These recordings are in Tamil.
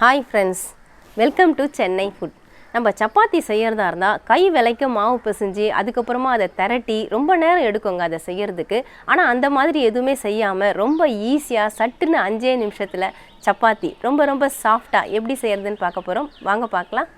Hi friends, welcome to Chennai Food. நம்ம சப்பாத்தி செய்யறதா இருந்தா கை விலைக்கு மாவு பிசைஞ்சு அதுக்கப்புறமா அதை திரட்டி ரொம்ப நேரம் எடுக்குங்க அதை செய்யறதுக்கு. ஆனா அந்த மாதிரி எதுவுமே செய்யாம ரொம்ப ஈஸியா சட்டுன்னு 5 நிமிஷத்துல சப்பாத்தி ரொம்ப சாஃப்ட்டா எப்படி செய்யறதுன்னு பார்க்க போறோம். வாங்க பார்க்கலாம்.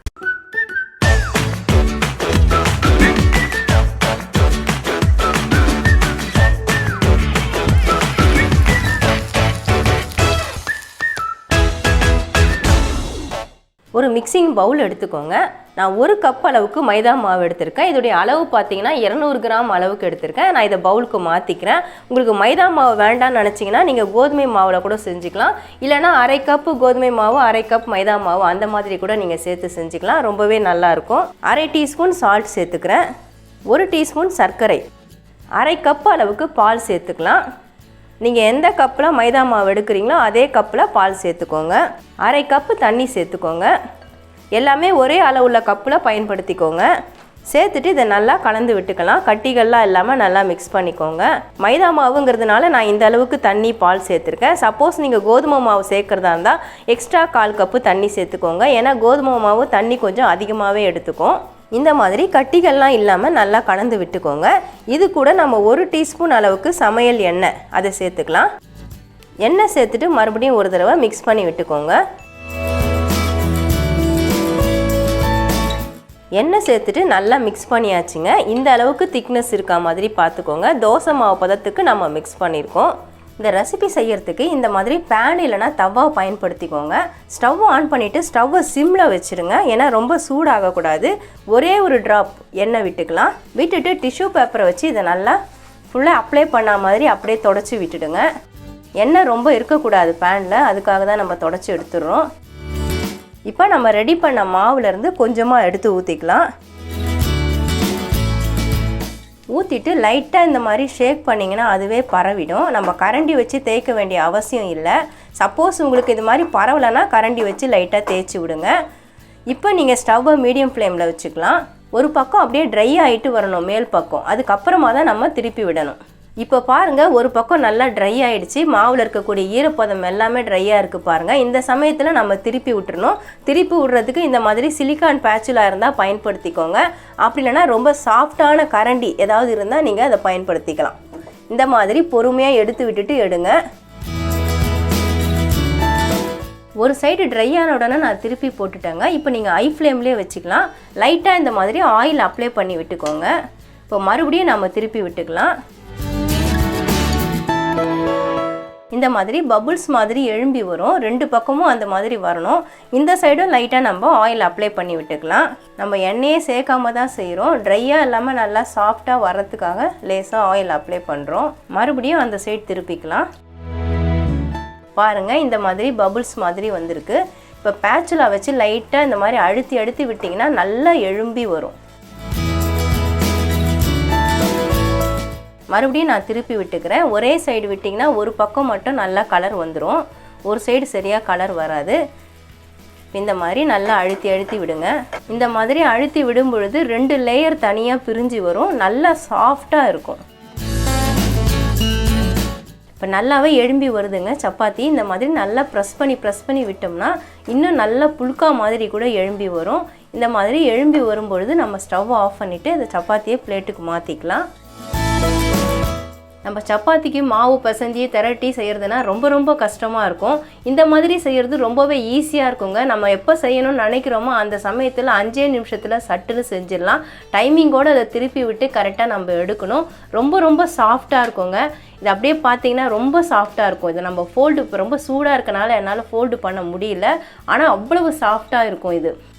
ஒரு மிக்சிங் பவுல் எடுத்துக்கோங்க. நான் 1 கப் அளவுக்கு மைதா மாவு எடுத்திருக்கேன். இதோடைய அளவு பார்த்தீங்கன்னா 200 கிராம் அளவுக்கு எடுத்திருக்கேன். நான் இதை பவுலுக்கு மாற்றிக்கிறேன். உங்களுக்கு மைதா மாவு வேண்டாம்னு நினச்சிங்கன்னா நீங்கள் கோதுமை மாவில் கூட செஞ்சுக்கலாம். இல்லைனா 1/2 கப்பு கோதுமை மாவு 1/2 கப் மைதா மாவு அந்த மாதிரி கூட நீங்கள் சேர்த்து செஞ்சுக்கலாம். ரொம்பவே நல்லாயிருக்கும். 1/2 டீஸ்பூன் சால்ட் சேர்த்துக்கிறேன். 1 டீஸ்பூன் சர்க்கரை, 1/2 கப் அளவுக்கு பால் சேர்த்துக்கலாம். நீங்கள் எந்த கப்பில் மைதா மாவு எடுக்கிறீங்களோ அதே கப்பில் பால் சேர்த்துக்கோங்க. 1/2 கப்பு தண்ணி சேர்த்துக்கோங்க. எல்லாமே ஒரே அளவுள்ள கப்பில் பயன்படுத்திக்கோங்க. சேர்த்துட்டு இதை நல்லா கலந்து விட்டுக்கலாம். கட்டிகள்லாம் இல்லாமல் நல்லா மிக்ஸ் பண்ணிக்கோங்க. மைதா மாவுங்கிறதுனால நான் இந்த அளவுக்கு தண்ணி பால் சேர்த்துருக்கேன். சப்போஸ் நீங்கள் கோதுமை மாவு சேர்க்குறதா இருந்தால் எக்ஸ்ட்ரா 1/4 கப்பு தண்ணி சேர்த்துக்கோங்க. ஏன்னா கோதுமை மாவு தண்ணி கொஞ்சம் அதிகமாகவே எடுத்துக்கும். இந்த மாதிரி கட்டிகள்லாம் இல்லாமல் நல்லா கலந்து விட்டுக்கோங்க. இது கூட நம்ம 1 டீஸ்பூன் அளவுக்கு சமையல் எண்ணெய் அதை சேர்த்துக்கலாம். எண்ணெய் சேர்த்துட்டு மறுபடியும் ஒரு தடவை மிக்ஸ் பண்ணி விட்டுக்கோங்க. எண்ணெய் சேர்த்துட்டு நல்லா மிக்ஸ் பண்ணியாச்சுங்க. இந்த அளவுக்கு திக்னஸ் இருக்கா மாதிரி பார்த்துக்கோங்க. தோசை மாவு பதத்துக்கு நம்ம மிக்ஸ் பண்ணியிருக்கோம். இந்த ரெசிபி செய்யறதுக்கு இந்த மாதிரி பேன் இல்லைனா தவா பயன்படுத்திக்கோங்க. ஸ்டவ் ஆன் பண்ணிவிட்டு ஸ்டவ்வை சிம்மில் வச்சுருங்க. ஏன்னா ரொம்ப சூடாகக்கூடாது. ஒரே ஒரு ட்ராப் எண்ணெய் விட்டுக்கலாம். விட்டுட்டு டிஷ்யூ பேப்பரை வச்சு இதை நல்லா ஃபுல்லாக அப்ளை பண்ண மாதிரி அப்படியே தொடச்சி விட்டுடுங்க. எண்ணெய் ரொம்ப இருக்கக்கூடாது பேனில், அதுக்காக தான் நம்ம தொடச்சி எடுத்துடுறோம். இப்போ நம்ம ரெடி பண்ண மாவுலேருந்து கொஞ்சமாக எடுத்து ஊற்றிக்கலாம். ஊற்றிட்டு லைட்டாக இந்த மாதிரி ஷேக் பண்ணிங்கன்னா அதுவே பரவிடும். நம்ம கரண்டி வச்சு தேய்க்க வேண்டிய அவசியம் இல்லை. சப்போஸ் உங்களுக்கு இது மாதிரி பரவலைன்னா கரண்டி வச்சு லைட்டாக தேய்ச்சி விடுங்க. இப்போ நீங்கள் ஸ்டவ்வை மீடியம் ஃப்ளேமில் வச்சுக்கலாம். ஒரு பக்கம் அப்படியே ட்ரை ஆகிட்டு வரணும் மேல் பக்கம். அதுக்கப்புறமா தான் நம்ம திருப்பி விடணும். இப்போ பாருங்கள், ஒரு பக்கம் நல்லா ட்ரை ஆகிடுச்சு. மாவில் இருக்கக்கூடிய ஈரப்பதம் எல்லாமே ட்ரையாக இருக்குது பாருங்கள். இந்த சமயத்தில் நம்ம திருப்பி விட்டுறணும். திருப்பி விடுறதுக்கு இந்த மாதிரி சிலிக்கான் பேட்சுலாக இருந்தால் பயன்படுத்திக்கோங்க. அப்படி இல்லைனா ரொம்ப சாஃப்டான கரண்டி ஏதாவது இருந்தால் நீங்கள் அதை பயன்படுத்திக்கலாம். இந்த மாதிரி பொறுமையாக எடுத்து விட்டுட்டு எடுங்க. ஒரு சைடு ட்ரை ஆன உடனே நான் திருப்பி போட்டுட்டேங்க. இப்போ நீங்கள் ஹை ஃப்ளேம்லேயே வச்சுக்கலாம். லைட்டாக இந்த மாதிரி ஆயில் அப்ளை பண்ணி விட்டுக்கோங்க. இப்போ மறுபடியும் நம்ம திருப்பி விட்டுக்கலாம். இந்த மாதிரி பபுள்ஸ் மாதிரி எழும்பி வரும். 2 பக்கமும் அந்த மாதிரி வரணும். இந்த சைடும் லைட்டாக நம்ம ஆயில் அப்ளை பண்ணி விட்டுக்கலாம். நம்ம எண்ணெயே சேர்க்காம தான் செய்கிறோம். ட்ரையாக இல்லாமல் நல்லா சாஃப்டாக வர்றதுக்காக லேசாக ஆயில் அப்ளை பண்ணுறோம். மறுபடியும் அந்த சைடு திருப்பிக்கலாம். பாருங்கள், இந்த மாதிரி பபுள்ஸ் மாதிரி வந்திருக்கு. இப்போ பேட்சுலா வச்சு லைட்டாக இந்த மாதிரி அழுத்தி விட்டிங்கன்னா நல்லா எழும்பி வரும். மறுபடியும் நான் திருப்பி விட்டுக்கிறேன். ஒரே சைடு விட்டிங்கன்னா ஒரு பக்கம் மட்டும் நல்லா கலர் வந்துடும். ஒரு சைடு சரியாக கலர் வராது. இந்த மாதிரி நல்லா அழுத்தி விடுங்க. இந்த மாதிரி அழுத்தி விடும் பொழுது 2 லேயர் தனியாக பிரிஞ்சு வரும். நல்லா சாஃப்டாக இருக்கும். இப்போ நல்லாவே எழும்பி வருதுங்க சப்பாத்தி. இந்த மாதிரி நல்லா ப்ரெஸ் பண்ணி விட்டோம்னா இன்னும் நல்லா புல்கா மாதிரி கூட எழும்பி வரும். இந்த மாதிரி எழும்பி வரும்பொழுது நம்ம ஸ்டவ் ஆஃப் பண்ணிவிட்டு இந்த சப்பாத்தியை பிளேட்டுக்கு மாற்றிக்கலாம். நம்ம சப்பாத்திக்கு மாவு பிசைஞ்சி திரட்டி செய்கிறதுனா ரொம்ப கஷ்டமாக இருக்கும். இந்த மாதிரி செய்கிறது ரொம்பவே ஈஸியாக இருக்குங்க. நம்ம எப்போ செய்யணும்னு நினைக்கிறோமோ அந்த சமயத்தில் 5 நிமிஷத்தில் சட்டுன்னு செஞ்சிடலாம். டைமிங்கோடு அதை திருப்பி விட்டு கரெக்டாக நம்ம எடுக்கணும். ரொம்ப சாஃப்டாக இருக்குங்க. இது அப்படியே பார்த்தீங்கன்னா ரொம்ப சாஃப்டாக இருக்கும். இது நம்ம ஃபோல்டு இப்போ ரொம்ப சூடாக இருக்கனால என்னால் ஃபோல்டு பண்ண முடியல. ஆனால் அவ்வளவு சாஃப்டாக இருக்கும்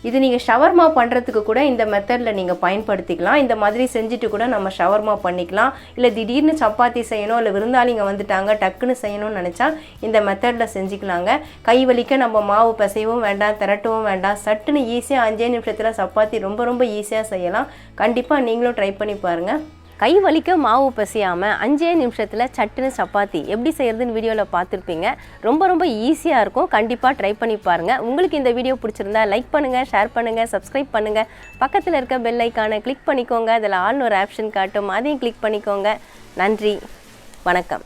இது நீங்கள் ஷவர்மா பண்ணுறதுக்கு கூட இந்த மெத்தடில் நீங்கள் பயன்படுத்திக்கலாம். இந்த மாதிரி செஞ்சுட்டு கூட நம்ம ஷவர்மா பண்ணிக்கலாம். இல்லை திடீர்னு சப்பாத்தி செய்யணும், இல்லை விருந்தாளிங்க வந்துட்டாங்க டக்குன்னு செய்யணும்னு நினச்சா இந்த மெத்தடில் செஞ்சுக்கலாங்க. கை வலிக்க நம்ம மாவு பிசையவும் வேண்டாம், திரட்டவும் வேண்டாம். சட்டுன்னு ஈஸியாக 5 நிமிஷத்தில் சப்பாத்தி ரொம்ப ஈஸியாக செய்யலாம். கண்டிப்பாக நீங்களும் ட்ரை பண்ணி பாருங்கள். கை வலிக்க மாவு பிசையாமல் 5 நிமிஷத்தில் சட்டுன்னு சப்பாத்தி எப்படி செய்கிறதுன்னு வீடியோவில் பார்த்துருப்பீங்க. ரொம்ப ஈஸியாக இருக்கும். கண்டிப்பாக ட்ரை பண்ணி பாருங்கள். உங்களுக்கு இந்த வீடியோ பிடிச்சிருந்தா லைக் பண்ணுங்கள், ஷேர் பண்ணுங்கள், சப்ஸ்கிரைப் பண்ணுங்கள். பக்கத்தில் இருக்க பெல் ஐக்கானை கிளிக் பண்ணிக்கோங்க. அதில் ஆல்னு ஒரு ஆப்ஷன் காட்டும், அதையும் கிளிக் பண்ணிக்கோங்க. நன்றி, வணக்கம்.